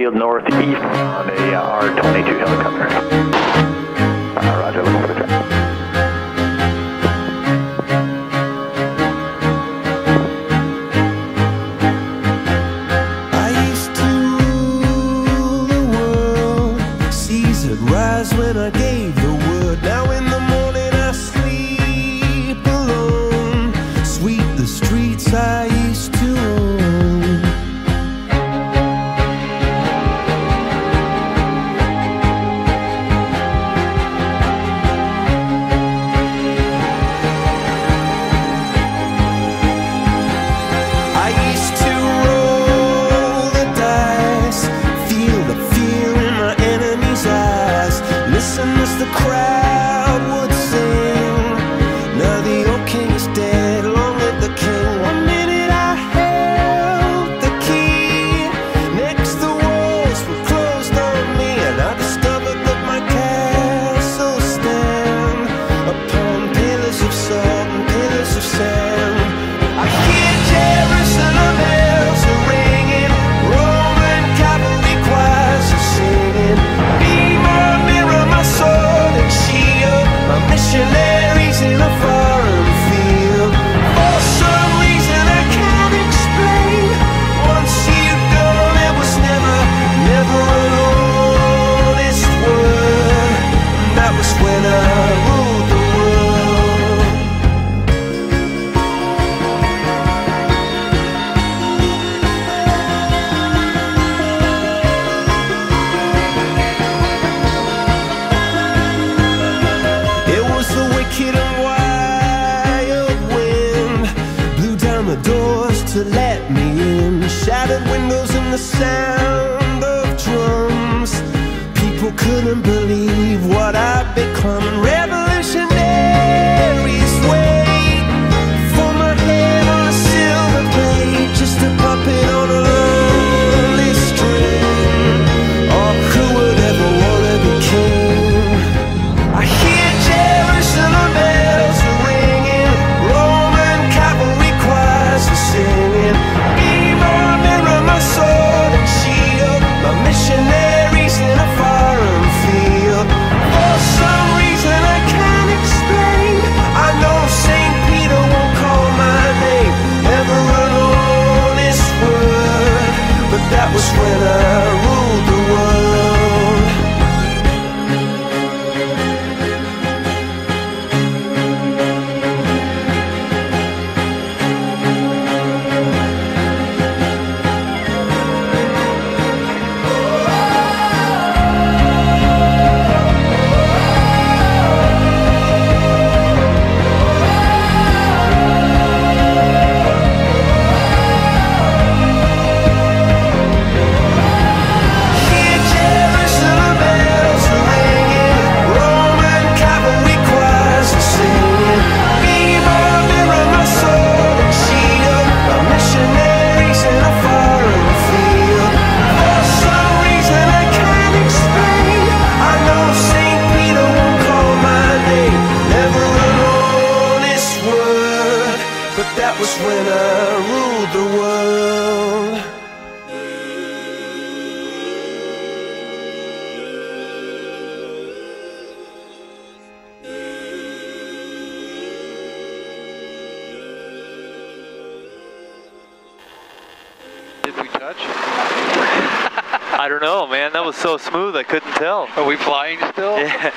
Field northeast on a R-22 helicopter. Roger, looking for the track. I used to rule the world, seas would rise when I gave the word. Now in the morning I sleep alone, sweep the streets I used to own. As the crowd would sing, now the old king is dead, long live the king. One minute I held the key, next the walls were closed on me, and I discovered that my castle stand upon pillars of salt and pillars of sand. I hear Jerusalem bells are ringing, Roman cavalry choirs are singing. Be my mirror, my sword and shield, my missionaries in a foreign field. For some reason I can't explain, once you've gone it was never an honest word. And that was when I ruled the world. It was the wicked and wild wind, blew down the doors to let me in, shattered windows and the sound of drums. People couldn't believe what I'd become. Revolutionaries wait for my head on a silver plate, just a puppet on a lonely string. Oh, who would ever wanna be king? I hear Jerusalem bells are ringing, Roman cavalry choirs are singing. Be my mirror, my sword and shield, my missionaries in a foreign field. For some reason I can't explain, I know St. Peter won't call my name, never an honest word. But that was when I ruled the world. That was when I ruled the world. Did we touch? I don't know, man. That was so smooth, I couldn't tell. Are we flying still? Yeah.